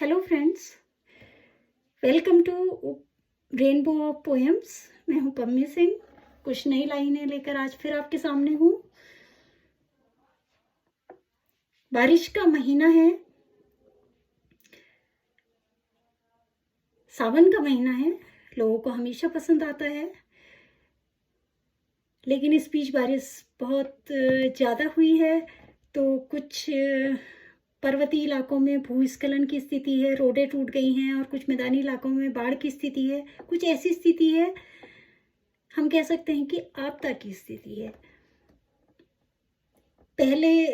Hello friends, welcome to Rainbow of Poems. मैं हूं पम्मी सिंह। कुछ नई लाइनें लेकर आज फिर आपके सामने हूं। बारिश का महीना है, सावन का महीना है। लोगों को हमेशा पसंद आता है, लेकिन इस बीच बारिश बहुत ज़्यादा हुई है, तो कुछ पर्वतीय इलाकों में भूस्खलन की स्थिति है, रोडें टूट गई हैं, और कुछ मैदानी इलाकों में बाढ़ की स्थिति है। कुछ ऐसी स्थिति है, हम कह सकते हैं कि आपदा की स्थिति है। पहले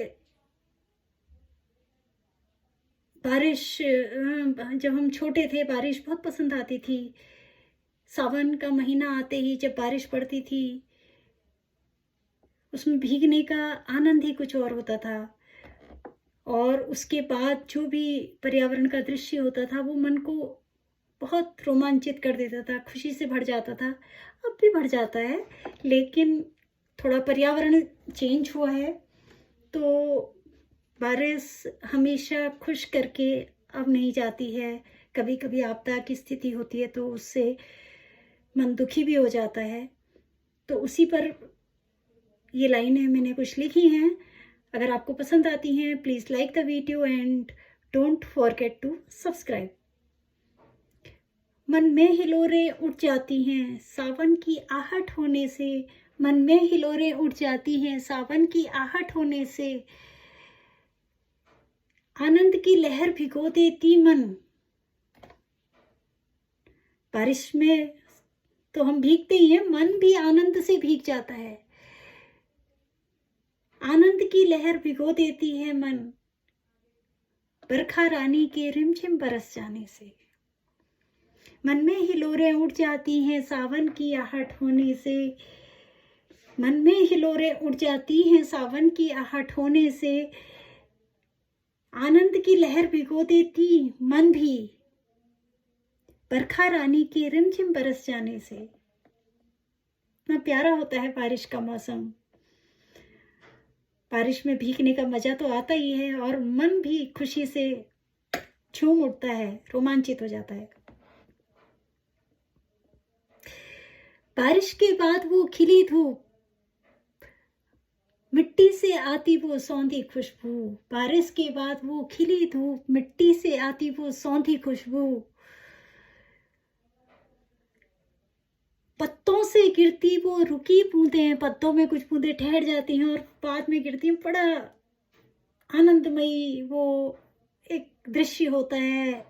बारिश, जब हम छोटे थे, बारिश बहुत पसंद आती थी। सावन का महीना आते ही जब बारिश पड़ती थी, उसमें भीगने का आनंद ही कुछ और होता था। और उसके बाद जो भी पर्यावरण का दृश्य होता था, वो मन को बहुत रोमांचित कर देता था, खुशी से भर जाता था। अब भी भर जाता है, लेकिन थोड़ा पर्यावरण चेंज हुआ है, तो बारिश हमेशा खुश करके अब नहीं जाती है। कभी कभी आपदा की स्थिति होती है, तो उससे मन दुखी भी हो जाता है। तो उसी पर ये लाइनें मैंने कुछ लिखी हैं। अगर आपको पसंद आती हैं, please like the video and don't forget to subscribe. मन में हिलोरें उठ जाती हैं सावन की आहट होने से। मन में हिलोरें उठ जाती हैं सावन की आहट होने से। आनंद की लहर भिगो देती मन। बारिश में तो हम भीगते ही हैं, मन भी आनंद से भीग जाता है। आनंद की लहर भिगो देती है मन, बरखा रानी के रिमझिम बरस जाने से। मन में हिलोरें उठ जाती हैं सावन की आहट होने से। मन में हिलोरें उठ जाती हैं सावन की आहट होने से। आनंद की लहर भिगो देती मन भी, बरखा रानी के रिमझिम बरस जाने से। इतना प्यारा होता है बारिश का मौसम। बारिश में भीगने का मजा तो आता ही है, और मन भी खुशी से झूम उठता है, रोमांचित हो जाता है। बारिश के बाद वो खिली धूप, मिट्टी से आती वो सौंधी खुशबू। बारिश के बाद वो खिली धूप, मिट्टी से आती वो सौंधी खुशबू। पत्तों से गिरती वो रुकी बूंदें, पत्तों में कुछ बूंदें ठहर जाती हैं और बाद में गिरती हैं। बड़ा आनंदमयी वो एक दृश्य होता है,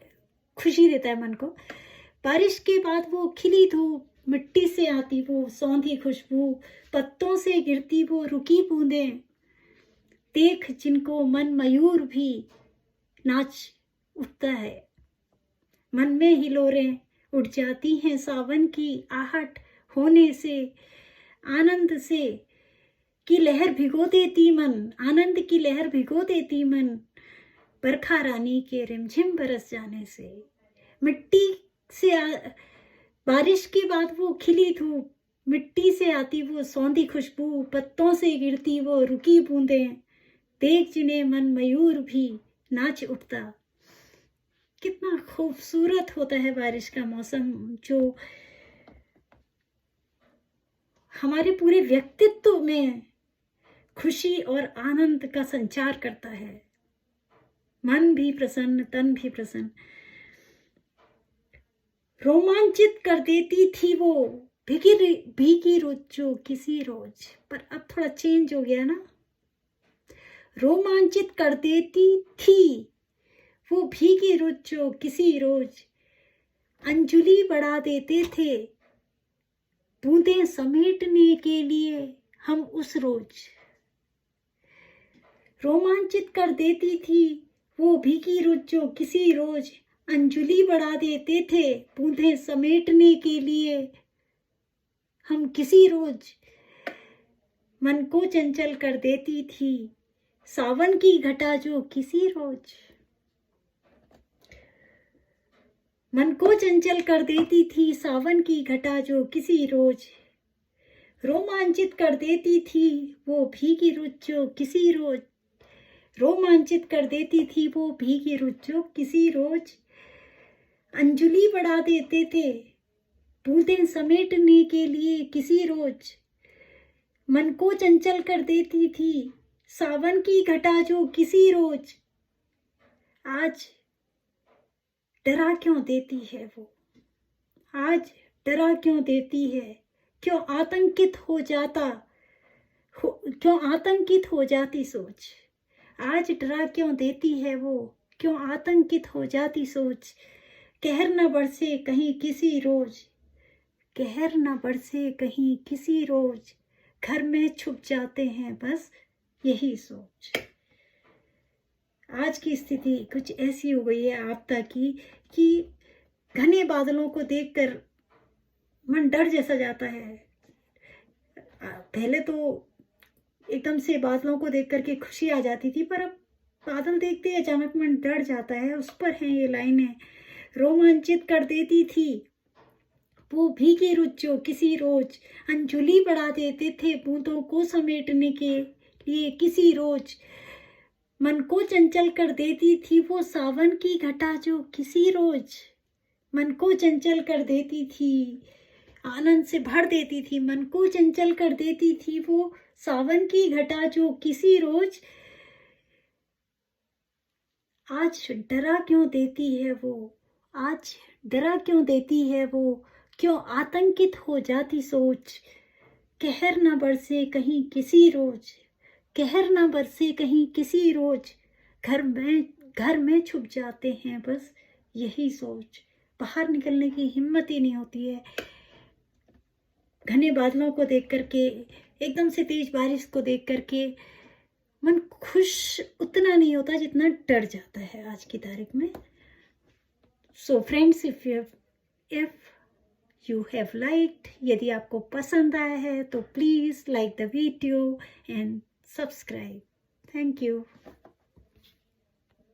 खुशी देता है मन को। बारिश के बाद वो खिली धूप, मिट्टी से आती वो सौंधी खुशबू। पत्तों से गिरती वो रुकी बूंदें, देख जिनको मन मयूर भी नाच उठता है। मन में हिलोरें उठ जाती हैं सावन की आहट होने से। आनंद से की लहर भिगो देती मन, आनंद की लहर भिगो देती मन, बरखा रानी के रिमझिम बरस जाने से। मिट्टी से बारिश के बाद वो खिली धूप, मिट्टी से आती वो सौंधी खुशबू। पत्तों से गिरती वो रुकी बूंदें, देख जिन्हें मन मयूर भी नाच उठता। कितना खूबसूरत होता है बारिश का मौसम, जो हमारे पूरे व्यक्तित्व में खुशी और आनंद का संचार करता है। मन भी प्रसन्न, तन भी प्रसन्न। रोमांचित कर देती थी वो भीगी रोज जो किसी रोज। पर अब थोड़ा चेंज हो गया ना। रोमांचित कर देती थी वो भीगी रोज जो किसी रोज। अंजुलि बढ़ा देते थे बूंदें समेटने के लिए हम उस रोज। रोमांचित कर देती थी वो भीगी रोज जो किसी रोज। अंजुलि बढ़ा देते थे बूंदें समेटने के लिए हम किसी रोज। मन को चंचल कर देती थी सावन की घटा जो किसी रोज। मन को चंचल कर देती थी सावन की घटा जो किसी रोज। रोमांचित कर देती थी वो भीगी रोज जो किसी रोज। रोमांचित कर देती थी वो भीगी रोज जो किसी रोज। अंजलि बढ़ा देते थे बूंदें समेटने के लिए किसी रोज। मन को चंचल कर देती थी सावन की घटा जो किसी रोज। आज डरा क्यों देती है वो, आज डरा क्यों देती है, क्यों आतंकित हो जाता क्यों आतंकित हो जाती सोच। आज डरा क्यों देती है वो, क्यों आतंकित हो जाती सोच। कहर न बरसे कहीं किसी रोज, कहर न बरसे कहीं किसी रोज, घर में छुप जाते हैं बस यही सोच। आज की स्थिति कुछ ऐसी हो गई है आपदा की कि घने बादलों को देखकर मन डर जैसा जाता है। पहले तो एकदम से बादलों को देख करके खुशी आ जाती थी, पर अब बादल देखते ही अचानक मन डर जाता है। उस पर है ये लाइनें, रोमांचित कर देती थी वो भीगी रुत जो किसी रोज। अंजलि बढ़ा देते थे बूंदों को समेटने के लिए किसी रोज। मन को चंचल कर देती थी वो सावन की घटा जो किसी रोज। मन को चंचल कर देती थी, आनंद से भर देती थी, मन को चंचल कर देती थी वो सावन की घटा जो किसी रोज। आज डरा क्यों देती है वो, आज डरा क्यों देती है वो, क्यों आतंकित हो जाती सोच। कहर न बरसे कहीं किसी रोज, कहर न बरसे कहीं किसी रोज, घर में छुप जाते हैं बस यही सोच। बाहर निकलने की हिम्मत ही नहीं होती है। घने बादलों को देख करके, एकदम से तेज बारिश को देख करके मन खुश उतना नहीं होता जितना डर जाता है आज की तारीख में। So friends, if you have liked, यदि आपको पसंद आया है तो please like the video and subscribe. Thank you.